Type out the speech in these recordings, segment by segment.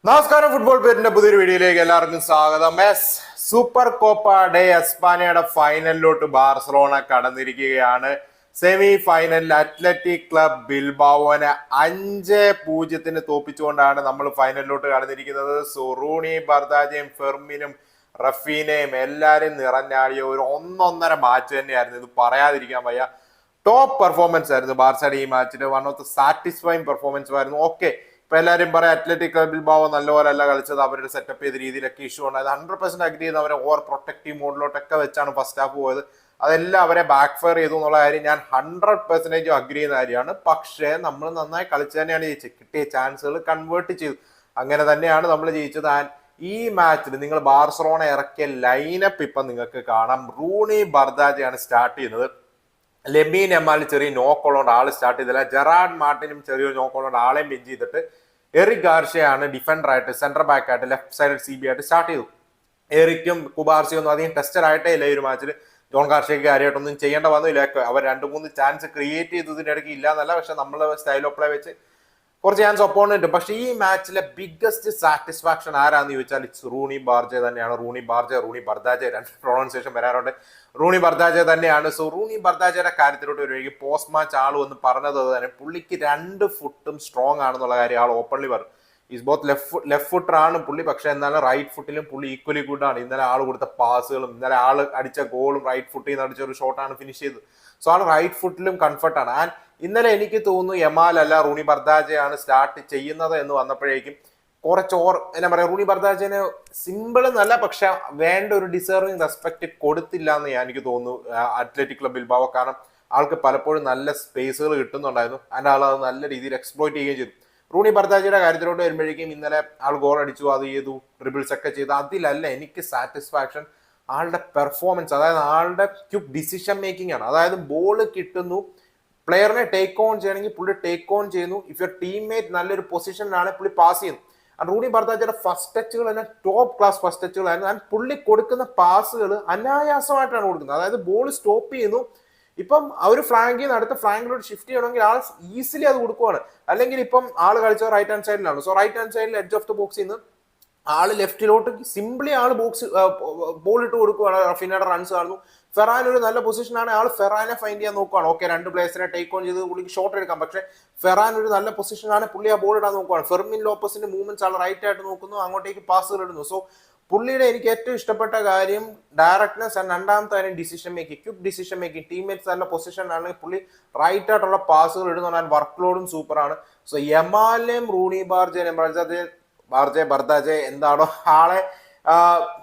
നമസ്കാരം. ഫുട്ബോൾ പേരിന്റെ പുതിയൊരു വീഡിയോയിലേക്ക് എല്ലാവർക്കും സ്വാഗതം. സൂപ്പർ കോപ്പ ഡേ എസ്പാനയുടെ ഫൈനലിലോട്ട് ബാർസലോണ കടന്നിരിക്കുകയാണ്. സെമി ഫൈനലിൽ അത്ലറ്റിക് ക്ലബ് ബിൽബാവോനെ 5-0 തോപ്പിച്ചുകൊണ്ടാണ് നമ്മൾ ഫൈനലിലോട്ട് കടന്നിരിക്കുന്നത്. റൂണി, ബർദാജയും ഫെർമിനും റഫീനയും എല്ലാരും നിറഞ്ഞാടിയ ഒരു ഒന്നൊന്നര മാച്ച് തന്നെയായിരുന്നു. ഇത് പറയാതിരിക്കാൻ വയ്യ. ടോപ്പ് പെർഫോമൻസ് ആയിരുന്നു ബാർസയുടെ ഈ മാച്ചിൽ. One of the satisfying performance ആയിരുന്നു. ഓക്കെ, ഇപ്പൊ എല്ലാവരും പറയാം അത്ലറ്റിക് ബിൽബാവോ നല്ലപോലെ അല്ല കളിച്ചത്, അവരുടെ സെറ്റപ്പ് ചെയ്ത രീതിയിലൊക്കെ ഇഷ്യൂ ഉണ്ടായത്. 100% അഗ്രി ചെയ്യുന്ന അവരെ ഓവർ പ്രൊട്ടക്റ്റീവ് മോഡിലോട്ടൊക്കെ വെച്ചാണ് ഫസ്റ്റ് ഹാഫ് പോയത്. അതെല്ലാം അവരെ ബാക്ക് ഫയർ ചെയ്തു എന്നുള്ള കാര്യം ഞാൻ 100% അഗ്രി ചെയ്യുന്ന കാര്യമാണ്. പക്ഷേ നമ്മൾ നന്നായി കളിച്ചു തന്നെയാണ് ജയിച്ചത്. കിട്ടിയ ചാൻസുകൾ കൺവേർട്ട് ചെയ്തു. അങ്ങനെ തന്നെയാണ് നമ്മൾ ജയിച്ചത്. ആൻഡ് ഈ മാച്ചിൽ നിങ്ങൾ ബാർസലോണ ഇറക്കിയ ലൈനപ്പ് ഇപ്പം നിങ്ങൾക്ക് കാണാം. റൂണി, ബർദാജയാണ് സ്റ്റാർട്ട് ചെയ്യുന്നത്. ലെമീൻ എമാൽ ചെറിയ നോക്കുള്ളതുകൊണ്ട് ആള് സ്റ്റാർട്ട് ചെയ്തില്ല. ജെറാഡ് മാർട്ടിനും ചെറിയൊരു നോക്കുള്ളതുകൊണ്ട് ആളെയും ബെഞ്ച് ചെയ്തിട്ട് എറിക് ഗാർഷ്യയാണ് ഡിഫൻഡറായിട്ട് സെന്റർ ബാക്ക് ആയിട്ട് ലെഫ്റ്റ് സൈഡ് CB ആയിട്ട് സ്റ്റാർട്ട് ചെയ്തു. എറിക്കും കുബാർസിയും ഒന്നും അധികം ടെസ്റ്റഡ് ആയിട്ടേ ഇല്ല ഈ ഒരു മാച്ചിൽ. ജോൺ ഗാർഷ്യക്ക് കാര്യമായിട്ടൊന്നും ചെയ്യേണ്ട വന്നില്ല. അവർ 2-3 ചാൻസ് ക്രിയേറ്റ് ചെയ്തതിന്റെ ഇടയ്ക്ക് ഇല്ല എന്നല്ല, പക്ഷെ നമ്മൾ സ്റ്റൈൽ ഓഫ് പ്ലേ വെച്ച് കുറച്ച് ചാൻസ് ഒപ്പോണന്റ്. പക്ഷെ ഈ മാച്ചിലെ ബിഗ്ഗസ്റ്റ് സാറ്റിസ്ഫാക്ഷൻ ആരാന്ന് ചോദിച്ചാൽ ഇറ്റ്സ് റൂണി ബാർജെ തന്നെയാണ്. റൂണി ബർദാജെ രണ്ട് പ്രൊണൗൺസിയേഷൻ വരാറുണ്ട്. റൂണി ബർദാജെ തന്നെയാണ്. സോ റൂണി ബർദാജയുടെ കാര്യത്തിലോട്ട് വരുമെങ്കിൽ പോസ്റ്റ് മാച്ച് ആൾ വന്ന് പറഞ്ഞത് തന്നെ, പുള്ളിക്ക് 2 ഫുട്ടും സ്ട്രോങ് ആണെന്നുള്ള കാര്യം ആൾ ഓപ്പൺലി പറഞ്ഞു. ഈസ് ബോത്ത് ലെഫ്റ്റ് ഫുട്ടർ ആണ് പുള്ളി, പക്ഷെ എന്നാലും റൈറ്റ് ഫുട്ടിലും പുള്ളി ഈക്വലി ഗുഡ് ആണ്. ഇന്നലെ ആൾ കൊടുത്ത പാസുകളും ഇന്നലെ ആൾ അടിച്ച ഗോളും റൈറ്റ് ഫുട്ടിൽ നിന്ന് അടിച്ച ഒരു ഷോട്ടാണ് ഫിനിഷ് ചെയ്തത്. സോ ആൾ റൈറ്റ് ഫുട്ടിലും കംഫർട്ടാണ്. ആൻഡ് ഇന്നലെ എനിക്ക് തോന്നുന്നു യമാൽ അല്ല റൂണി ബർദാജയാണ് സ്റ്റാർട്ട് ചെയ്യുന്നത് എന്ന് വന്നപ്പോഴേക്കും എന്നാ പറയാ, റൂണി ബർദാജന് സിമ്പിൾ എന്നല്ല, പക്ഷെ വേണ്ട ഒരു ഡിസേർവിങ് റെസ്പെക്ട് കൊടുത്തില്ല എന്ന് എനിക്ക് തോന്നുന്നു അത്ലറ്റിക് ക്ലബ് ബിൽബാവോ. കാരണം ആൾക്ക് പലപ്പോഴും നല്ല സ്പേസുകൾ കിട്ടുന്നുണ്ടായിരുന്നു. ആൻഡ് ആൾ അത് നല്ല രീതിയിൽ എക്സ്പ്ലോയിറ്റ് ചെയ്യുകയും ചെയ്തു. റൂണി ബർദാജയുടെ കാര്യത്തിലോട്ട് വരുമ്പോഴേക്കും ഇന്നലെ ആൾ ഗോൾ അടിച്ചു, അത് ചെയ്തു, ഡ്രിബിൾസ് ഒക്കെ ചെയ്തു. അതിലല്ല എനിക്ക് സാറ്റിസ്ഫാക്ഷൻ ആളുടെ പെർഫോമൻസ്. അതായത് ആളുടെ ക്വിക്ക് ഡിസിഷൻ മേക്കിംഗ് ആണ്. അതായത് ബോൾ കിട്ടുന്നു, പ്ലെയറിനെ ടേക്ക് ഓൺ ചെയ്യണമെങ്കിൽ പുള്ളി ടേക്ക് ഓൺ ചെയ്യുന്നു. ഇഫ് യുവർ ടീംമേറ്റ് നല്ലൊരു പൊസിഷനിലാണ് പുള്ളി പാസ് ചെയ്യുന്നു. റൂണി ബർദാജയുടെ ഫസ്റ്റ് ടച്ചുകൾ തന്നെ ടോപ്പ് ക്ലാസ് ഫസ്റ്റ് ടച്ചുകളായിരുന്നു. ആൻഡ് പുള്ളി കൊടുക്കുന്ന പാസുകൾ അനായാസമായിട്ടാണ് കൊടുക്കുന്നത്. അതായത് ബോൾ സ്റ്റോപ്പ് ചെയ്യുന്നു, ഇപ്പം അവർ ഫ്ലാങ്കിൽ നിന്ന് അടുത്ത ഫ്ലാങ്കിലോട്ട് ഷിഫ്റ്റ് ചെയ്യണമെങ്കിൽ ആൾ ഈസിലി അത് കൊടുക്കുവാണ്. അല്ലെങ്കിൽ ഇപ്പം ആൾ കളിച്ചത് റൈറ്റ് ഹാൻഡ് സൈഡിലാണ്. സോ റൈറ്റ് ഹാൻഡ് സൈഡിൽ എഡ്ജ് ഓഫ് ദ ബോക്സിൽ നിന്ന് ആള് ലെഫ്റ്റിലോട്ട് സിംപ്ലി ആള് ബോൾ ഇട്ട് കൊടുക്കുവാണ്. റഫീനയുടെ റൺസ് കാണുന്നു. ഫെറാൻ ഒരു നല്ല പൊസിഷനാണ്. ആൾ ഫെറാനെ ഫൈൻഡ് ചെയ്യാൻ നോക്കുവാണ്. ഓക്കെ, 2 പ്ലേയേഴ്സിനെ ടേക്ക് ഓൺ ചെയ്ത് പുള്ളിക്ക് ഷോട്ട് എടുക്കാം, പക്ഷെ ഫെറാൻ ഒരു നല്ല പൊസിഷനാണ്. പുള്ളി ആ ബോൾ ഇടാൻ നോക്കുവാണ്. ഫെർമിൻ ലോപ്പസിന്റെ മൂവ്മെന്റ്സ് ആൾ റൈറ്റ് ആയിട്ട് നോക്കുന്നു, അങ്ങോട്ടേക്ക് പാസുകൾ ഇടുന്നു. സോ പുള്ളിയുടെ എനിക്ക് ഏറ്റവും ഇഷ്ടപ്പെട്ട കാര്യം ഡയറക്ട്നെസ് ആൻഡ് രണ്ടാമത്തെ കാര്യം decision making, quick decision making. Teammates നല്ല പൊസിഷനാണെങ്കിൽ പുള്ളി റൈറ്റ് ആയിട്ടുള്ള പാസുകൾ ഇടുന്ന വർക്ക് ലോഡും സൂപ്പറാണ്. സോ യമാലിനെയും റൂണി ബർദാജെ എന്താണോ ആളെ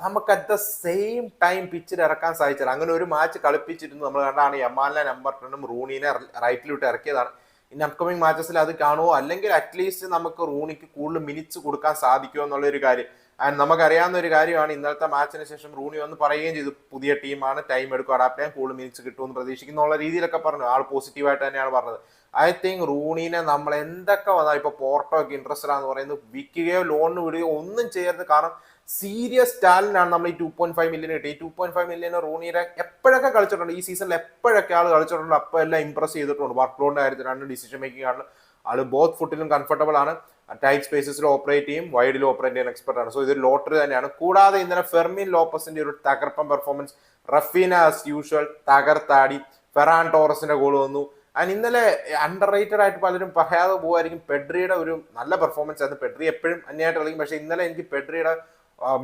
നമുക്ക് അറ്റ് ദ സെയിം ടൈം പിച്ചിൽ ഇറക്കാൻ സാധിച്ചത്. അങ്ങനെ ഒരു മാച്ച് കളിപ്പിച്ചിരുന്നു നമ്മൾ കണ്ടാണ്. യമാലിനെ നമ്പർ 10 റൂണിനെ റൈറ്റിലോട്ട് ഇറക്കിയതാണ്. ഇനി അപ്കമിങ് മാച്ചസിൽ അത് കാണുമോ, അല്ലെങ്കിൽ അറ്റ്ലീസ്റ്റ് നമുക്ക് റൂണിക്ക് കൂടുതൽ മിനിറ്റ്സ് കൊടുക്കാൻ സാധിക്കുമോ എന്നുള്ളൊരു കാര്യം. ആൻഡ് നമുക്കറിയാവുന്ന ഒരു കാര്യമാണ്, ഇന്നലത്തെ മാച്ചിന് ശേഷം റൂണി വന്ന് പറയുകയും ചെയ്തു പുതിയ ടീമാണ്, ടൈം എടുക്കും അഡാപ്റ്റ് ചെയ്യാൻ, കൂടുതൽ മിനിറ്റ്സ് കിട്ടുമെന്ന് പ്രതീക്ഷിക്കുന്നുള്ള രീതിയിലൊക്കെ പറഞ്ഞു. ആൾ പോസിറ്റീവായിട്ട് തന്നെയാണ് പറഞ്ഞത്. ഐ തിങ്ക് റൂണീനെ നമ്മൾ എന്തൊക്കെ വന്നാൽ ഇപ്പൊ പോർട്ടോ ഒക്കെ ഇൻട്രസ്റ്റഡ് ആണെന്ന് പറയുന്നത് വിൽക്കുകയോ ലോണിന് വിടുകയോ ഒന്നും ചെയ്യരുത്. കാരണം സീരിയസ് ടാലന്റാണ് നമ്മൾ ഈ 2.5 മില്യൺ കിട്ടി. ഈ 2.5 മില്യൺ റൂണിയുടെ എപ്പോഴൊക്കെ കളിച്ചിട്ടുണ്ട്, ഈ സീസണിൽ എപ്പോഴൊക്കെ ആൾ കളിച്ചിട്ടുണ്ട് അപ്പോൾ എല്ലാം ഇംപ്രസ് ചെയ്തിട്ടുണ്ട്. വർക്ക് ലോഡിന്റെ കാര്യത്തിലാണ്, ഡിസിഷൻ മേക്കിംഗ് ആണ്. ആള് ബോത്ത് ഫുട്ടിലും കംഫർട്ടബിൾ ആണ്. ടൈറ്റ് സ്പേസസിൽ ഓപ്പറേറ്റ് ചെയ്യും, വൈഡിൽ ഓപ്പറേറ്റ് ചെയ്യാൻ എക്സ്പെർട്ട് ആണ്. സോ ഇതൊരു ലോട്ടറി തന്നെയാണ്. കൂടാതെ ഇന്നലെ ഫെർമിൻ ലോപ്പസിന്റെ ഒരു തകർപ്പൻ പെർഫോമൻസ്, റഫീന ആസ് യൂഷ്വൽ തകർത്താടി, ഫെറാൻ ടോറസിന്റെ ഗോൾ വന്നു. ആൻഡ് ഇന്നലെ അണ്ടർ റേറ്റഡ് ആയിട്ട് പലരും പറയാതെ പോകുമായിരിക്കും, പെഡ്രിയുടെ ഒരു നല്ല പെർഫോമൻസ് ആയിരുന്നു. പെഡ്രി എപ്പോഴും അന്യായിട്ട് കളിക്കും, പക്ഷെ ഇന്നലെ എനിക്ക് പെഡ്രിയുടെ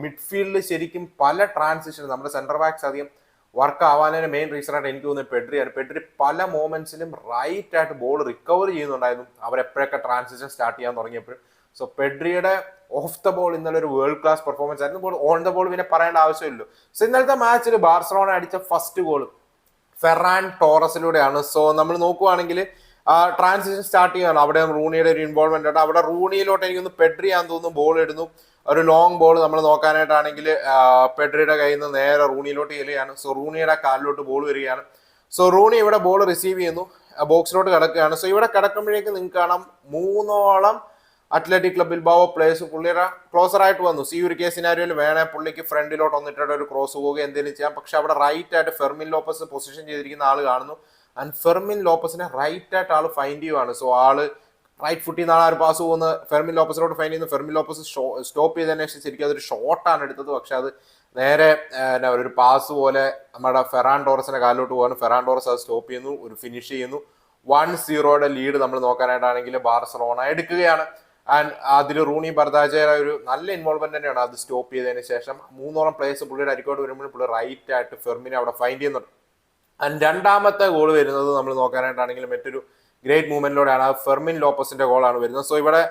മിഡ്ഫീൽഡിൽ ശരിക്കും പല ട്രാൻസിഷൻ നമ്മുടെ സെന്റർ ബാക്സ് അധികം വർക്ക് ആവാനതിന് മെയിൻ റീസൺ ആയിട്ട് എനിക്ക് തോന്നുന്നത് പെഡ്രിയാണ്. പെഡ്രി പല മൊമെന്റ്സിലും റൈറ്റ് ആയിട്ട് ബോൾ റിക്കവർ ചെയ്യുന്നുണ്ടായിരുന്നു അവരെപ്പോഴൊക്കെ ട്രാൻസിഷൻ സ്റ്റാർട്ട് ചെയ്യാൻ തുടങ്ങിയപ്പോഴും. സോ പെഡ്രിയുടെ ഓഫ് ദ ബോൾ ഇന്നലെ ഒരു വേൾഡ് ക്ലാസ് പെർഫോമൻസ് ആയിരുന്നു. ബോൾ ഓൺ ദ ബോൾ പിന്നെ പറയേണ്ട ആവശ്യമില്ലല്ലോ. സോ ഇന്നലത്തെ മാച്ചിൽ ബാർസലോണ അടിച്ച ഫസ്റ്റ് ഗോൾ ഫെറാൻ ടോറസിലൂടെയാണ്. സോ നമ്മൾ നോക്കുവാണെങ്കിൽ ട്രാൻസിഷൻ സ്റ്റാർട്ട് ചെയ്യാണ്. അവിടെ റൂണിയുടെ ഒരു ഇൻവോൾവ്മെന്റ് ഉണ്ട്. അവിടെ റൂണിയിലോട്ട് എനിക്കൊന്ന് പെഡ്രി ആണെന്ന് തോന്നുന്നു ബോൾ ഇടുന്നു. ഒരു ലോങ് ബോൾ നമ്മൾ നോക്കാനായിട്ടാണെങ്കിൽ പെഡ്രിയുടെ കയ്യിൽ നിന്ന് നേരെ റൂണിയിലോട്ട് ചെല്ലുകയാണ്. സോ റൂണിയുടെ കാലിലോട്ട് ബോൾ വരികയാണ്. സോ റൂണി ഇവിടെ ബോൾ റിസീവ് ചെയ്യുന്നു, ബോക്സിലോട്ട് കിടക്കുകയാണ്. സോ ഇവിടെ കിടക്കുമ്പോഴേക്ക് നിങ്ങൾക്ക് കാണാം 3ഓളം അത്ലറ്റിക് ക്ലബ് ബിൽബാവോ പ്ലേയേഴ്സ് പുള്ളിയുടെ ക്ലോസർ ആയിട്ട് വന്നു. ഈ ഒരു കേസ് സിനാരിയോയിൽ വേണേ പുള്ളിക്ക് ഫ്രണ്ടിലോട്ട് വന്നിട്ട് ഒരു ക്രോസ് പോവുക എന്തെങ്കിലും ചെയ്യാം. പക്ഷെ അവിടെ റൈറ്റ് ആയിട്ട് ഫെർമിൻ ലോപ്പസ് പൊസിഷൻ ചെയ്തിരിക്കുന്ന ആൾ കാണുന്നു. ആൻഡ് ഫെർമിൻ ലോപ്പസിനെ റൈറ്റ് ആയിട്ട് ആൾ ഫൈൻഡ് ചെയ്യുവാണ്. സോ ആള് റൈറ്റ് ഫുട്ടിൽ നിന്നാണ് ആ ഒരു പാസ് പോകുന്നത്, ഫെർമിൻ ലോപ്പസിലോട്ട് ഫൈൻഡ് ചെയ്യുന്നു. ഫെർമിൻ ലോപ്പസ് സ്റ്റോപ്പ് ചെയ്തതിനു ശേഷം ശരിക്കും അതൊരു ഷോട്ടാണ് എടുത്തത്. പക്ഷെ അത് നേരെ എന്നാ ഒരു പാസ് പോലെ നമ്മുടെ ഫെറാൻ ടോറസിന്റെ കാലിലോട്ട് പോകാണ്. ഫെറാൻ ടോറസ് അത് സ്റ്റോപ്പ് ചെയ്യുന്നു, ഒരു ഫിനിഷ് ചെയ്യുന്നു. 1-0 ലീഡ് നമ്മൾ നോക്കാനായിട്ടാണെങ്കിൽ ബാർസലോണ എടുക്കുകയാണ്. ആൻഡ് അതിൽ റൂണി ബർദാജയുടെ ഒരു നല്ല ഇൻവോൾവ്മെന്റ് തന്നെയാണ്. അത് സ്റ്റോപ്പ് ചെയ്തതിന് ശേഷം 3 പ്ലേയേഴ്സ് പുള്ളിയുടെ അരിക്കോട്ട് വരുമ്പോൾ പുള്ളി റൈറ്റ് ആയിട്ട് ഫെർമിനെ അവിടെ ഫൈൻഡ് ചെയ്യുന്നുണ്ട്. ആൻഡ് രണ്ടാമത്തെ ഗോൾ വരുന്നത് നമ്മൾ നോക്കാനായിട്ടാണെങ്കിൽ മറ്റൊരു ഗ്രേറ്റ് മൂവ്മെന്റിലൂടെയാണ്. ഫെർമിൻ ലോപ്പസിന്റെ ഗോളാണ് വരുന്നത്. സോ ഇവിടെ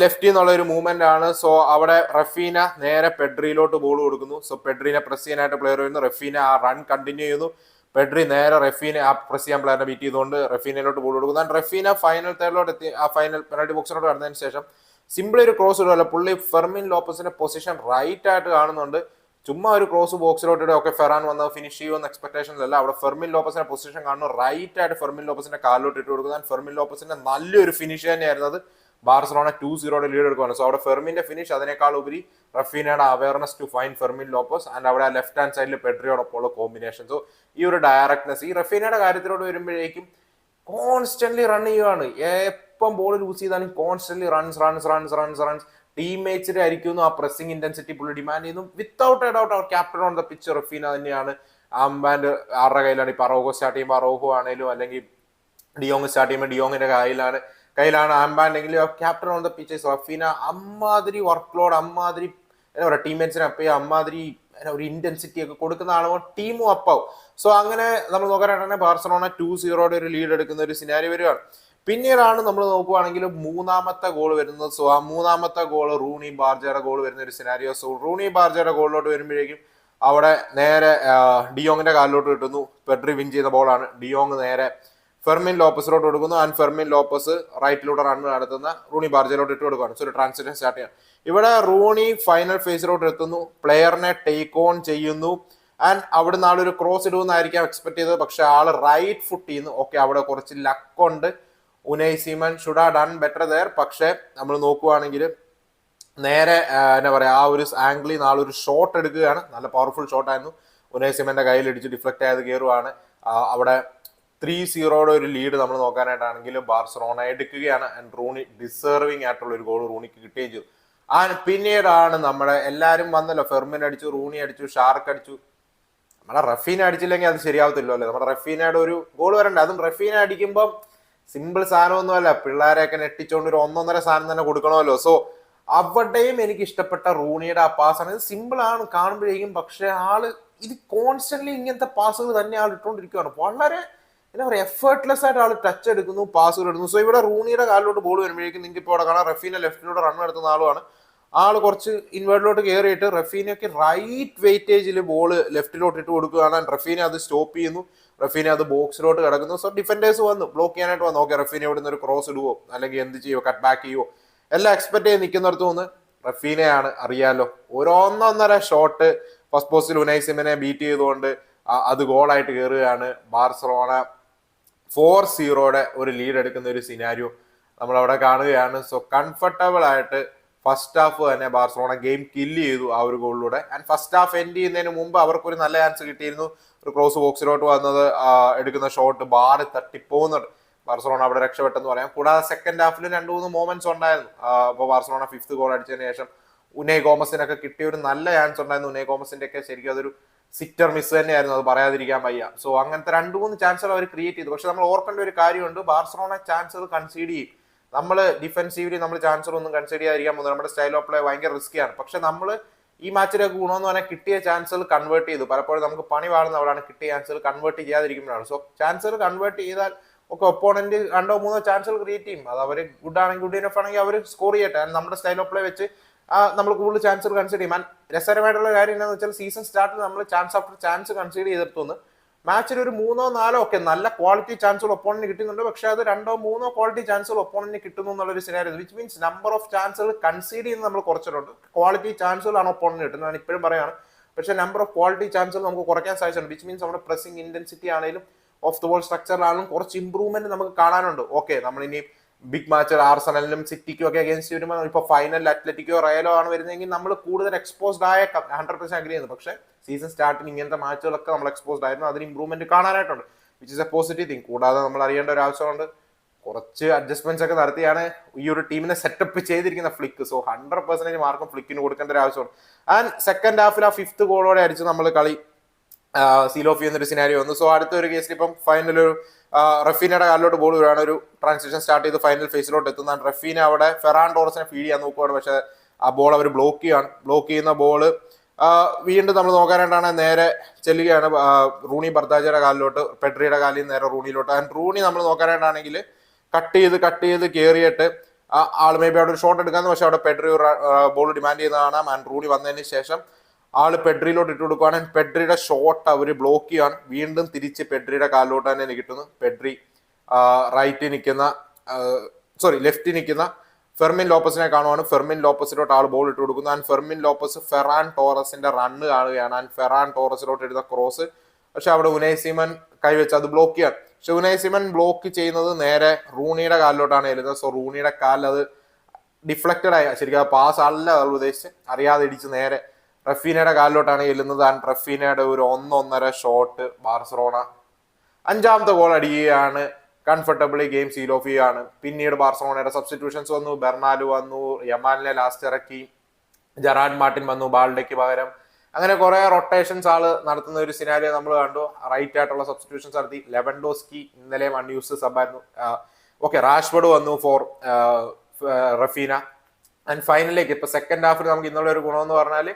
ലെഫ്റ്റിൽ നിന്നുള്ള ഒരു മൂവ്മെന്റ് ആണ്. സോ അവിടെ റഫീന നേരെ പെഡ്രിയിലോട്ട് ബോൾ കൊടുക്കുന്നു. സോ പെഡ്രീനെ പ്രസ് ചെയ്യാനായിട്ട് പ്ലെയർ വരുന്നു. റഫീന ആ റൺ കണ്ടിന്യൂ ചെയ്യുന്നു. പെഡ്രി നേരെ റഫീനെ ആ പ്രസ് ചെയ്യാൻ പ്ലെയറിനെ ബീറ്റ് ചെയ്തുകൊണ്ട് റഫീനയിലോട്ട് ബോൾ കൊടുക്കുന്നു. ആൻഡ് റഫീന ഫൈനൽ തേർഡിലോട്ട് എത്തി. ആ ഫൈനൽ പെനാൽറ്റി ബോക്സിലോട്ട് കടന്നതിന് ശേഷം സിമ്പിളി ഒരു ക്രോസ് ഇടുമല്ല, പുള്ളി ഫെർമിൻ ലോപ്പസിന്റെ പൊസിഷൻ റൈറ്റ് ആയിട്ട് കാണുന്നുണ്ട്. ചുമ്മാ ഒരു ക്രോസ് ബോക്സിലോട്ട് ഇടുക, ഒക്കെ ഫെറാൻ വന്ന് ഫിനിഷ് ചെയ്യുമെന്ന എക്സ്പെക്ടേഷനിലല്ല. അവിടെ ഫെർമിൻ ലോപ്പസിന്റെ പൊസിഷൻ കാണുന്നു, റൈറ്റ് ആയിട്ട് ഫെർമിൻ ലോപ്പസിന്റെ കാലിലോട്ട് ഇട്ട് കൊടുക്കുന്നത്. ഫെർമിൻ ലോപ്പസിന്റെ നല്ലൊരു ഫിനിഷ് തന്നെയായിരുന്നത്. ബാർസലോണ 2-0 ലീഡ് എടുക്കുകയാണ്. സോ അവിടെ ഫെർമിന്റെ ഫിനിഷ് അതിനേക്കാൾ ഉപരി റഫീനയുടെ awareness to find Fermin Lopez and അവിടെ ലെഫ്റ്റ് ഹാൻഡ് സൈഡിൽ പെഡ്രിയോടൊപ്പമുള്ള കോമ്പിനേഷൻ. സോ ഈ ഒരു ഡയറക്ട്നെസ് ഈ റഫീനയുടെ കാര്യത്തിലോട്ട് വരുമ്പോഴേക്കും കോൺസ്റ്റന്റ്ലി റൺ ചെയ്യുകയാണ്. എപ്പം ബോൾ ലൂസ് ചെയ്താലും കോൺസ്റ്റന്റ്ലി റൺസ് ടീംമേറ്റ്സിന്റെ ആയിരിക്കുന്നു. ആ പ്രസിംഗ് ഇന്റൻസിറ്റി പുള്ളി ഡിമാൻഡ് ചെയ്യുന്നു. വിത്തൗട്ട് എ ഡൗട്ട് അവർ captain on the pitch Raphinha തന്നെയാണ്. ആംബാൻഡ് ആരുടെ കയ്യിലാണ്? ഇപ്പൊ അറോഹോ സ്റ്റാർട്ട് ചെയ്യുമ്പോൾ അറോഹോ ആണെങ്കിലും അല്ലെങ്കിൽ ഡിയോങ് സ്റ്റാർട്ട് ചെയ്യുമ്പോൾ ഡിയോങ്ങിന്റെ കയ്യിലാണ് ആംബാൻഡെങ്കിൽ captain on the pitches Raphinha. അമ്മാതിരി വർക്ക് ലോഡ്, അമ്മാതിരി എന്താ പറയുക, ടീംമേറ്റ്സിനെ അപ്പ് ചെയ്യുക, അമ്മാതിരി ഒരു ഇന്റൻസിറ്റി ഒക്കെ കൊടുക്കുന്ന ആളുമ്പോൾ ടീമും അപ്പാവും. സോ അങ്ങനെ നമ്മൾ നോക്കാനായിട്ട് ബാർസലോണ 2-0 ഒരു ലീഡ് എടുക്കുന്ന ഒരു സിനാരി വരികയാണ്. പിന്നീടാണ് നമ്മൾ നോക്കുവാണെങ്കിൽ മൂന്നാമത്തെ ഗോൾ വരുന്നത്. സോ ആ മൂന്നാമത്തെ ഗോൾ റൂണി ബാർജയുടെ ഗോൾ വരുന്ന ഒരു സിനാരിയോ. സോ റൂണി ബാർജയുടെ ഗോളിലോട്ട് വരുമ്പോഴേക്കും അവിടെ നേരെ ഡിയോങ്ങിന്റെ കാലിലോട്ട് കിട്ടുന്നു. പെഡ്രി വിൻ ചെയ്ത ബോളാണ്. ഡിയോങ് നേരെ ഫെർമിൻ ലോപ്പസിലോട്ട് കൊടുക്കുന്നു. ആൻഡ് ഫെർമിൻ ലോപ്പസ് റൈറ്റിലൂടെ റൺ നടത്തുന്ന റൂണി ബാർജയിലോട്ട് ഇട്ട് കൊടുക്കുകയാണ്. സോ ഒരു ട്രാൻസിഷൻ സ്റ്റാർട്ട് ചെയ്യാം. ഇവിടെ റൂണി ഫൈനൽ ഫേസിലോട്ട് എത്തുന്നു, പ്ലെയറിനെ ടേക്ക് ഓൺ ചെയ്യുന്നു. ആൻഡ് അവിടെ നാളൊരു ക്രോസ് ഇടുമെന്നായിരിക്കാം എക്സ്പെക്ട് ചെയ്തത്. പക്ഷെ ആള് റൈറ്റ് ഫുട്ട് ചെയ്യുന്നു. ഓക്കെ, അവിടെ കുറച്ച് ലക്കുണ്ട്. Unai Simon should have done better there. പക്ഷെ നമ്മൾ നോക്കുവാണെങ്കിൽ നേരെ എന്താ പറയാ, ആ ഒരു ആംഗിളിൽ നാളൊരു ഷോട്ട് എടുക്കുകയാണ്. നല്ല പവർഫുൾ ഷോട്ടായിരുന്നു. ഉനൈ സീമന്റെ കയ്യിൽ ഇടിച്ച് ഡിഫ്ലക്ട് ആയത് കയറുവാണ്. അവിടെ 3-0 ഒരു ലീഡ് നമ്മൾ നോക്കാനായിട്ടാണെങ്കിൽ ബാർസലോണ എടുക്കുകയാണ്. ആൻഡ് റൂണി ഡിസേർവിംഗ് ആയിട്ടുള്ള ഒരു ഗോൾ റൂണിക്ക് കിട്ടുകയും ചെയ്തു. പിന്നീടാണ് നമ്മുടെ എല്ലാവരും വന്നല്ലോ, ഫെർമിൻ അടിച്ചു, റൂണി അടിച്ചു, ഷാർക്ക് അടിച്ചു. നമ്മുടെ റഫീന അടിച്ചില്ലെങ്കിൽ അത് ശരിയാവത്തില്ലോ അല്ലേ. നമ്മുടെ റഫീനയുടെ ഒരു ഗോൾ വരണ്ടേ. അതും റഫീന അടിക്കുമ്പോൾ സിമ്പിൾ സാധനമൊന്നുമല്ല, പിള്ളേരെയൊക്കെ നെട്ടിച്ചോണ്ട് ഒരു 1-1.5 സാധനം തന്നെ കൊടുക്കണമല്ലോ. സോ അവിടെയും എനിക്ക് ഇഷ്ടപ്പെട്ട റൂണിയുടെ ആ പാസ്സാണ്. ഇത് സിമ്പിൾ ആണ് കാണുമ്പോഴേക്കും, പക്ഷെ ആള് ഇത് കോൺസ്റ്റന്റ്ലി ഇങ്ങനത്തെ പാസുകൾ തന്നെ ആൾ ഇട്ടുകൊണ്ടിരിക്കുകയാണ്. വളരെ എന്താ പറയുക, എഫേർട്ട്ലെസ് ആയിട്ട് ആൾ ടച്ച് എടുക്കുന്നു, പാസുകൾ എടുക്കുന്നു. സോ ഇവിടെ റൂണിയുടെ കാലിലോട്ട് ബോൾ വരുമ്പോഴേക്കും നിങ്ങൾക്ക് ഇപ്പോൾ അവിടെ കാണാം, റഫീന ലെഫ്റ്റിലൂടെ റൺ നടത്തുന്ന ആളുമാണ്. ആള് കുറച്ച് ഇൻവേർട്ടിലോട്ട് കയറിയിട്ട് റഫീനയ്ക്ക് റൈറ്റ് വെയിറ്റേജിൽ ബോൾ ലെഫ്റ്റിലോട്ട് ഇട്ട് കൊടുക്കുകയാണ്. റഫീന അത് സ്റ്റോപ്പ് ചെയ്യുന്നു. റഫീന അത് ബോക്സിലോട്ട് കിടക്കുന്നു. സോ ഡിഫൻഡേഴ്സ് വന്നു ബ്ലോക്ക് ചെയ്യാനായിട്ട് വന്നു. ഓക്കെ, റഫീന ഇവിടെ നിന്ന് ഒരു ക്രോസ് ഇടുവോ അല്ലെങ്കിൽ എന്ത് ചെയ്യുമോ, കട്ട് ബാക്ക് ചെയ്യുമോ, എല്ലാം എക്സ്പെക്ട് ചെയ്ത് നിൽക്കുന്നിടത്ത് നിന്ന് റഫീനയാണ്. അറിയാലോ, ഒരു 1-1.5 ഷോട്ട് ഫസ്റ്റ് പോസ്റ്റിൽ ഉനൈ സിമനെ ബീറ്റ് ചെയ്തുകൊണ്ട് അത് ഗോളായിട്ട് കയറുകയാണ്. ബാർസലോണ 4-0 ഒരു ലീഡ് എടുക്കുന്ന ഒരു സിനാരിയോ നമ്മൾ അവിടെ കാണുകയാണ്. സോ കംഫർട്ടബിൾ ആയിട്ട് ഫസ്റ്റ് ഹാഫ് തന്നെ ബാർസലോണ ഗെയിം കില്ല് ചെയ്തു ആ ഒരു ഗോളിലൂടെ. ആൻഡ് ഫസ്റ്റ് ഹാഫ് എൻഡ് ചെയ്യുന്നതിന് മുമ്പ് അവർക്കൊരു നല്ല ചാൻസ് കിട്ടിയിരുന്നു. ഒരു ക്രോസ് ബോക്സിലോട്ട് വന്നത് എടുക്കുന്ന ഷോട്ട് ബാർ തട്ടിപ്പോകുന്നുണ്ട്. ബാർസലോണ അവിടെ രക്ഷപ്പെട്ടെന്ന് പറയാം. കൂടാതെ സെക്കൻഡ് ഹാഫിൽ 2-3 മൊമെന്റ്സ് ഉണ്ടായിരുന്നു. അപ്പോൾ ബാർസലോണ 5th ഗോൾ അടിച്ചതിന് ശേഷം ഉനൈ ഗോമസിനൊക്കെ കിട്ടിയ ഒരു നല്ല ചാൻസ് ഉണ്ടായിരുന്നു. ഉനൈ ഗോമസിന്റെ ഒക്കെ ശരിക്കും അതൊരു സിറ്റർ മിസ് തന്നെയായിരുന്നു, അത് പറയാതിരിക്കാൻ വയ്യ. സോ അങ്ങനത്തെ 2-3 ചാൻസുകൾ അവർ ക്രിയേറ്റ് ചെയ്തു. പക്ഷെ നമ്മൾ ഓർക്കേണ്ട ഒരു കാര്യമുണ്ട്, ബാർസലോണ ചാൻസുകൾ കൺസീഡ് ചെയ്യും. നമ്മൾ ഡിഫെൻസീവ്ലി നമ്മൾ ചാൻസുകൾ ഒന്നും കൺസിഡർ ചെയ്യാതിരിക്കാൻ പോകുന്നത് നമ്മുടെ സ്റ്റൈൽ ഓഫ് പ്ലേ ഭയങ്കര റിസ്ക്കിയാണ്. പക്ഷെ നമ്മൾ ഈ മാച്ചിലേക്ക് ഗുണമെന്ന് പറഞ്ഞാൽ കിട്ടിയ ചാൻസുകൾ കൺവേർട്ട് ചെയ്തു. പലപ്പോഴും നമുക്ക് പണി വാഴുന്നവരാണ് കിട്ടിയ ചാൻസുകൾ കൺവേർട്ട് ചെയ്യാതിരിക്കുമ്പോഴാണ്. സോ ചാൻസുകൾ കൺവേർട്ട് ചെയ്താൽ ഒക്കെ ഒപ്പോണന്റ് 2-3 ചാൻസുകൾ ക്രിയേറ്റ് ചെയ്യും. അത് അവർ ഗുഡ് ആണെങ്കിൽ ഗുഡ് ഇനഫ് ആണെങ്കിൽ അവർ സ്കോർ ചെയ്യട്ടെ. നമ്മുടെ സ്റ്റൈൽ ഓഫ് പ്ലേ വെച്ച് നമ്മൾ കൂടുതൽ ചാൻസുകൾ കൺസിഡർ ചെയ്യും. രസകരമായിട്ടുള്ള കാര്യം എന്താണെന്ന് വെച്ചാൽ സീസൺ സ്റ്റാർട്ടിൽ നമ്മൾ ചാൻസ് ആഫ്റ്റർ ചാൻസ് കൺസിഡർ ചെയ്തിടത്തുനിന്ന് മാച്ചിൽ ഒരു 3-4 ഒക്കെ നല്ല ക്വാളിറ്റി ചാൻസുകൾ ഒപ്പോണന്റിന് കിട്ടുന്നുണ്ട്. പക്ഷെ അത് 2-3 ക്വാളിറ്റി ചാൻസുകൾ ഒപ്പോണന്റിന് കിട്ടുന്നു എന്നുള്ളൊരു scenario, which means number of ചാൻസുകൾ കൺസീഡ് ചെയ്യുന്നത് നമ്മൾ കുറച്ചിട്ടുണ്ട്. ക്വാളിറ്റി ചാൻസുകളാണ് ഒപ്പോണന്റ് കിട്ടുന്നത്, ഞാൻ ഇപ്പോഴും പറയാണ്. പക്ഷെ നമ്പർ ഓഫ് ക്വാളിറ്റി ചാൻസുകൾ നമുക്ക് കുറയ്ക്കാൻ സാധിച്ചിട്ടുണ്ട്. വിച്ച് മീൻസ് നമ്മുടെ പ്രസിംഗ് ഇന്റൻസിറ്റി ആണെങ്കിലും ഓഫ് ദ ബോൾ സ്ട്രക്ചറിലാണെങ്കിലും കുറച്ച് ഇമ്പ്രൂവ്മെന്റ് നമുക്ക് കാണാനുണ്ട്. ഓക്കെ, നമ്മളിനി ബിഗ് മാച്ച് ആർസണലിനും സിറ്റിക്കും ഒക്കെ അഗേൻസ്റ്റ് വരുമ്പോൾ ഇപ്പോൾ ഫൈനലിൽ അത്ലറ്റിക്കോ റയലോ ആണ് വരുന്നതെങ്കിൽ നമ്മൾ കൂടുതൽ എക്സ്പോസ്ഡ് ആയേക്കാം. 100% അഗ്രി ചെയ്യുന്നു. പക്ഷേ സീസൺ സ്റ്റാർട്ടിങ് ഇങ്ങനത്തെ മാച്ചുകളൊക്കെ നമ്മൾ എക്സ്പോസ്ഡ് ആയിരുന്നു, അതിന് ഇമ്പ്രൂവ്മെന്റ് കാണാനായിട്ടുണ്ട്, which is a positive thing. കൂടാതെ നമ്മൾ അറിയേണ്ട ഒരു ആവശ്യമുണ്ട്, കുറച്ച് അഡ്ജസ്റ്റ്മെന്റ്സ് ഒക്കെ നടത്തിയാണ് ഈ ഒരു ടീമിനെ സെറ്റപ്പ് ചെയ്തിരിക്കുന്ന ഫ്ലിക്ക്. സോ 100% മാർക്കും ഫ്ലിക്കിന് കൊടുക്കേണ്ട ഒരു ആവശ്യമാണ്. ആൻഡ് സെക്കൻഡ് ഹാഫിൽ ആ 5th ഗോളോടെ അടിച്ച് നമ്മൾ കളി സീൽ ഓഫ് ചെയ്യുന്ന ഒരു സിനാരിയോ വന്നു. സോ അടുത്ത ഒരു കേസിൽ ഇപ്പം ഫൈനൽ ഒരു റഫീനയുടെ കാലിലോട്ട് ബോൾ വരികയാണ്. ഒരു ട്രാൻസിഷൻ സ്റ്റാർട്ട് ചെയ്ത് ഫൈനൽ ഫേസിലോട്ട് എത്തുന്നതാണ്. റഫീന അവിടെ ഫെറാൻ ടോറസിനെ ഫീഡ് ചെയ്യാൻ നോക്കുവാണ്. പക്ഷെ ആ ബോൾ അവർ ബ്ലോക്ക് ചെയ്യാണ്. ബ്ലോക്ക് ചെയ്യുന്ന ബോള് വീണ്ടും നമ്മൾ നോക്കാനായിട്ടാണ് നേരെ ചെല്ലുകയാണ് റൂണി ബർദാജയുടെ കാലിലോട്ട്, പെഡ്രിയുടെ കാലിൽ നേരെ റൂണിയിലോട്ട്. ആൻഡ് റൂണി നമ്മൾ നോക്കാനായിട്ടാണെങ്കിൽ കട്ട് ചെയ്ത് കയറിയിട്ട് ആള് മേ ബി അവിടെ ഒരു ഷോട്ട് എടുക്കാന്ന്, പക്ഷെ അവിടെ പെഡ്രി ബോൾ ഡിമാൻഡ് ചെയ്യുന്ന കാണാം. ആൻഡ് റൂണി വന്നതിന് ശേഷം ആള് പെഡ്രിയിലോട്ട് ഇട്ട് കൊടുക്കുകയാണ്. പെഡ്രിയുടെ ഷോട്ട് അവർ ബ്ലോക്ക് ചെയ്യാണ്. വീണ്ടും തിരിച്ച് പെഡ്രിയുടെ കാലിലോട്ട് തന്നെ കിട്ടുന്നു. പെഡ്രി ലെഫ്റ്റിൽ നിൽക്കുന്ന ഫെർമിൻ ലോപ്പസിനെ കാണുവാണ്. ഫെർമിൻ ലോപ്പസിലോട്ട് ആൾ ബോൾ ഇട്ട് കൊടുക്കുന്നു. ആൻഡ് ഫെർമിൻ ലോപ്പസ് ഫെറാൻ ടോറസിന്റെ റണ്ണ് കാണുകയാണ്. ആൻഡ് ഫെറാൻ ടോറസിലോട്ട് ഇടുന്ന ക്രോസ്, പക്ഷെ അവിടെ ഉനൈ സിമൻ കൈവച്ച് അത് ബ്ലോക്ക് ചെയ്യാൻ. പക്ഷെ ഉനൈ സിമൻ ബ്ലോക്ക് ചെയ്യുന്നത് നേരെ റൂണിയുടെ കാലിലോട്ടാണ് ചെല്ലുന്നത്. സോ റൂണിയുടെ കാലിൽ അത് ഡിഫ്ലക്റ്റഡ് ആയി, ശരിക്കും പാസ് അല്ല ഉദ്ദേശിച്ച് അറിയാതെ ഇടിച്ച് നേരെ റഫീനയുടെ കാലിലോട്ടാണ് ചെല്ലുന്നത്. ആൻഡ് റഫീനയുടെ ഒരു 1-1.5 ഷോട്ട് ബാർസലോണ 5ാമത്തെ ഗോൾ അടിക്കുകയാണ്. കംഫർട്ടബിളി ഗെയിം സീൽ ഓഫ് ചെയ്യുകയാണ്. പിന്നീട് ബാർസലോണയുടെ സബ്സ്റ്റിറ്റ്യൂഷൻസ് വന്നു. ബെർണാലു വന്നു, യമാലിനെ ലാസ്റ്റ് ഇറക്കി, ജെറാഡ് മാർട്ടിൻ വന്നു ബാൾഡയ്ക്ക് പകരം. അങ്ങനെ കുറെ റൊട്ടേഷൻസ് ആള് നടത്തുന്ന ഒരു സിനാരിയോ നമ്മൾ കണ്ടു. റൈറ്റ് ആയിട്ടുള്ള സബ്സ്റ്റിറ്റ്യൂഷൻസ് നടത്തി. ലെവൻഡോസ്കി ഇന്നലെ അൺയൂസ്ഡ് സബായിരുന്നു. ഓക്കെ, റാഷ്ഫോർഡ് വന്നു ഫോർ റഫീന. ആൻഡ് ഫൈനലിലേക്ക് ഇപ്പൊ സെക്കൻഡ് ഹാഫിൽ നമുക്ക് ഇന്നുള്ള ഒരു ഗുണമെന്ന് പറഞ്ഞാൽ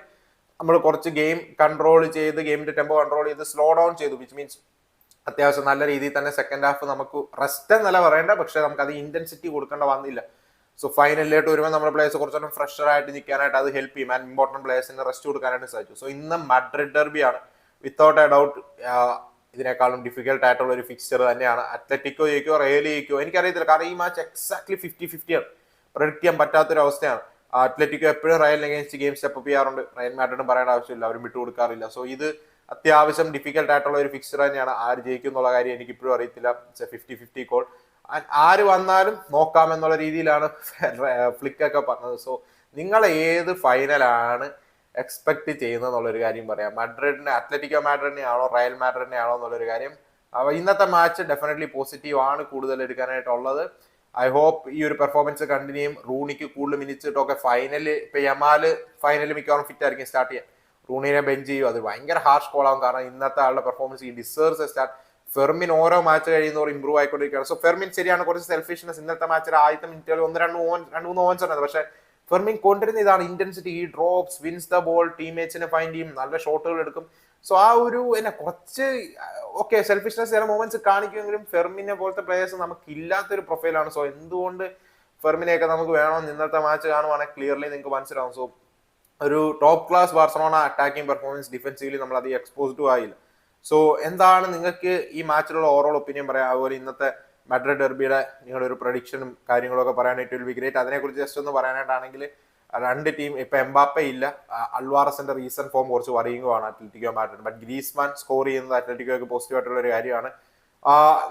നമ്മൾ കുറച്ച് ഗെയിം കൺട്രോൾ ചെയ്ത്, ഗെയിമിന്റെ ടെമ്പോ കൺട്രോൾ ചെയ്ത് സ്ലോ ഡൗൺ ചെയ്തു. വിച്ച് മീൻസ് അത്യാവശ്യം നല്ല രീതിയിൽ തന്നെ സെക്കൻഡ് ഹാഫ് നമുക്ക് റെസ്റ്റ് എന്നല്ല പറയേണ്ട, പക്ഷെ നമുക്ക് അത് ഇന്റൻസിറ്റി കൊടുക്കേണ്ട വന്നില്ല. സോ ഫൈനലിലോട്ട് വരുമ്പോൾ നമ്മുടെ പ്ലേയേഴ്സ് കുറച്ചുകൂടെ ഫ്രഷർ ആയിട്ട് നിൽക്കാനായിട്ട് അത് ഹെൽപ്പ് ചെയ്യും. ആൻഡ് ഇമ്പോർട്ടന്റ് പ്ലേയേഴ്സിന് റെസ്റ്റ് കൊടുക്കാനായിട്ട് സാധിച്ചു. സോ ഇന്ന് മഡ്രിഡ് ഡെർബിയാണ്. വിത്തൗട്ട് എ ഡൗട്ട് ഇതിനേക്കാളും ഡിഫിക്കൽട്ട് ആയിട്ടുള്ള ഒരു ഫിക്സ്ചർ തന്നെയാണ്. അത്ലറ്റിക്കോ ജയിക്കോ റയൽ ജയിക്കോ എനിക്കറിയത്തില്ല, കാരണം ഈ മാച്ച് എക്സാക്ട്ലി 50-50 ആണ്. പ്രഡിക്ട് ചെയ്യാൻ പറ്റാത്തൊരവസ്ഥയാണ്. അത്ലറ്റിക്കോ എപ്പോഴും റയലിന് അഗേൻസ്റ്റ് ഗെയിം സ്റ്റെപ്പ് ചെയ്യാറുണ്ട്. റയൽ മാഡ്രിഡും പറയേണ്ട ആവശ്യമില്ല, അവരും വിട്ടുകൊടുക്കാറില്ല. സോ ഇത് അത്യാവശ്യം ഡിഫിക്കൽട്ട് ആയിട്ടുള്ള ഒരു ഫിക്സ്ചർ തന്നെയാണ്. ആര് ജയിക്കും എന്നുള്ള കാര്യം എനിക്ക് ഇപ്പോഴും അറിയത്തില്ല. 50-50 കോൾ. ആര് വന്നാലും നോക്കാമെന്നുള്ള രീതിയിലാണ് ഫ്ലിക്കൊക്കെ പറഞ്ഞത്. സോ നിങ്ങൾ ഏത് ഫൈനലാണ് എക്സ്പെക്ട് ചെയ്യുന്നത് എന്നുള്ളൊരു കാര്യം പറയാം. അത്ലറ്റിക്കോ മാഡ്രിഡിനെ ആണോ റയൽ മാഡ്രിഡിനെ ആണോ എന്നുള്ളൊരു കാര്യം. ഇന്നത്തെ മാച്ച് ഡെഫിനറ്റ്ലി പോസിറ്റീവ് ആണ് കൂടുതൽ എടുക്കാനായിട്ടുള്ളത്. ഐ ഹോപ്പ് ഈ ഒരു പെർഫോമൻസ് കണ്ടിന്യൂ ചെയ്യും. റൂണിക്ക് കൂടുതൽ മിനിറ്റ്സ് കിട്ടുമൊക്കെ. ഫൈനല് ഇപ്പൊ യമാല് ഫൈനലിൽ മിക്കവാറും ഫിറ്റ് ആയിരിക്കും സ്റ്റാർട്ട് ചെയ്യാൻ. റൂണിനെ ബെഞ്ച് ചെയ്യും. അത് ഭയങ്കര ഹാർഷ് കോളാവും, കാരണം ഇന്നത്തെ ആളുടെ പെർഫോമൻസ് ഈ ഡിസേർവ്സ് സ്റ്റാർട്ട്. ഫെർമിൻ ഓരോ മാച്ച് കഴിയുന്നവർ ഇമ്പ്രൂവ് ആയിക്കൊണ്ടിരിക്കുകയാണ്. സോ ഫെർമിൻ ശരിയാണ് കുറച്ച് സെൽഫിഷ്നെസ് ഇന്നത്തെ മാച്ചിൽ ആദ്യത്തെ മിനിറ്റുകൾ 1-2 ഓവൻസ് ഉണ്ടായത്. പക്ഷെ ഫെർമിൻ കൊണ്ടിരുന്ന ഇതാണ് ഇന്റൻസിറ്റി. ഈ ഡ്രോപ്സ്, വിൻസ് ദ ബോൾ, ടീംമേറ്റ്സിനെ ഫൈൻഡ് ചെയ്യും, നല്ല ഷോട്ടുകൾ എടുക്കും. സോ ആ ഒരു കുറച്ച് ഓക്കെ സെൽഫിഷ്നെസ് ചില മൊമെന്റ്സ് കാണിക്കുമെങ്കിലും ഫെർമിനെ പോലത്തെ പ്ലേയേഴ്സ് നമുക്ക് ഇല്ലാത്തൊരു പ്രൊഫൈലാണ്. സോ എന്തുകൊണ്ട് ഫെർമിനെയൊക്കെ നമുക്ക് വേണമെന്ന് ഇന്നത്തെ മാച്ച് കാണുവാണെങ്കിൽ ക്ലിയർലി നിങ്ങൾക്ക് മനസ്സിലാവും. സോ ഒരു top class Barcelona attacking performance, defensively നമ്മൾ അത് എക്സ്പോസ്ഡ് ആയില്ല. സോ എന്താണ് നിങ്ങൾക്ക് ഈ മാച്ചിലുള്ള ഓവറോൾ ഒപ്പീനിയൻ പറയാം? അതുപോലെ ഇന്നത്തെ മഡ്രിഡ് ഡെർബിയുടെ നിങ്ങളുടെ ഒരു പ്രഡിക്ഷനും കാര്യങ്ങളൊക്കെ പറയാനായിട്ട് വിൽ ബി ഗ്രേറ്റ്. അതിനെക്കുറിച്ച് ജസ്റ്റ് ഒന്ന് പറയാനായിട്ടാണെങ്കിൽ രണ്ട് ടീം ഇപ്പൊ എംബാപ്പെ ഇല്ല. അൽവാറസിന്റെ റീസെന്റ് ഫോം കുറച്ച് വറിയുകയാണ് Atletico Madrid. But Griezmann score ചെയ്യുന്നത് അത്ലറ്റിക്കോയ്ക്ക് പോസിറ്റീവ് ആയിട്ടുള്ള ഒരു കാര്യമാണ്.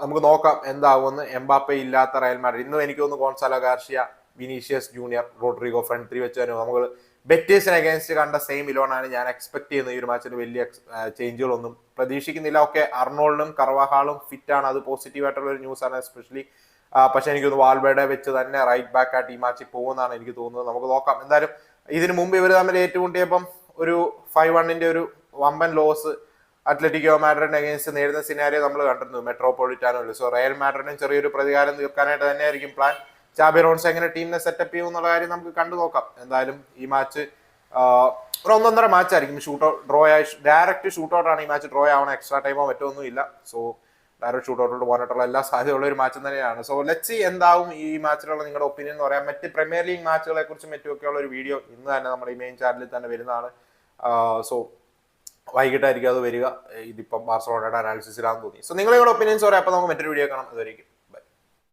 നമുക്ക് നോക്കാം എന്താവുമെന്ന്. എംബാപ്പെ ഇല്ലാത്ത റയൽ മാഡ്രിഡ് ഇന്നും എനിക്ക് തോന്നുന്നു Gonzalo Garcia, Vinicius Junior, Rodrigo front three വെച്ച് തന്നെ നമുക്ക് ബെറ്റീസിന് അഗേൻസ്റ്റ് കണ്ട സെയിം ഇലോണാണ് ഞാൻ എക്സ്പെക്ട് ചെയ്യുന്നത്. ഈ ഒരു മാച്ചിന് വലിയ ചേഞ്ചുകളൊന്നും പ്രതീക്ഷിക്കുന്നില്ല. ഓക്കെ, അർണോൾഡും കർവാഹാളും ഫിറ്റ് ആണ്, അത് പോസിറ്റീവ് ആയിട്ടുള്ള ഒരു ന്യൂസ് ആണ് എസ്പെഷ്യലി. പക്ഷെ എനിക്ക് തോന്നുന്നു വാൽവേർഡെ വെച്ച് തന്നെ റൈറ്റ് ബാക്ക് ആയിട്ട് ഈ മാച്ചിൽ പോകുമെന്നാണ് എനിക്ക് തോന്നുന്നത്. നമുക്ക് നോക്കാം. എന്തായാലും ഇതിനു മുമ്പ് ഇവർ തമ്മിൽ ഏറ്റുമുട്ടിയപ്പം ഒരു 5-1 ഒരു വമ്പൻ ലോസ് അത്ലറ്റിക്കോ മാഡ്രിഡിന് അഗേൻസ്റ്റ് നേരിടുന്ന സിനാരിയോ നമ്മൾ കണ്ടിരുന്നു മെട്രോപൊളിറ്റാനോയിൽ. സോ റയൽ മാഡ്രിഡിനും ചെറിയൊരു പ്രതികാരം തീർക്കാനായിട്ട് തന്നെയായിരിക്കും പ്ലാൻ. ചാബി അലോൺസോ എങ്ങനെ ടീമിനെ സെറ്റപ്പ് ചെയ്യും എന്നുള്ള കാര്യം നമുക്ക് കണ്ടു നോക്കാം. എന്തായാലും ഈ മാച്ച് ഒരു 1-1.5 മാച്ചായിരിക്കും. ഡയറക്റ്റ് ഷൂട്ടൗട്ടാണ് ഈ മാച്ച്. ഡ്രോ ആവണം, എക്സ്ട്രാ ടൈമോ മറ്റൊന്നും ഇല്ല. സോ ഡയറക്റ്റ് ഷൂട്ടൗട്ടിലോട്ട് പോകാനായിട്ടുള്ള എല്ലാ സാധ്യതയുള്ള ഒരു മാച്ച് തന്നെയാണ്. സോ ലെറ്റ്സ് സീ എന്താവും ഈ മാച്ചിലുള്ള നിങ്ങളുടെ ഒപ്പീനിയൻ എന്ന് പറയാം. മറ്റ് പ്രീമിയർ ലീഗ് മാച്ചുകളെ കുറിച്ചും മറ്റുമൊക്കെയുള്ള ഒരു വീഡിയോ ഇന്ന് തന്നെ നമ്മുടെ ഈ മെയിൻ ചാനലിൽ തന്നെ വരുന്നതാണ്. സോ വൈകിട്ടായിരിക്കും അത് വരിക. ഇതിപ്പം ബാർസലോണയുടെ അനാലിസിസിലാണെന്ന് തോന്നി. സോ നിങ്ങളുടെ ഒപ്പീനിയൻസ് പറയാം. അപ്പോൾ നമുക്ക് മറ്റൊരു വീഡിയോ കാണാം. അതുവരെയും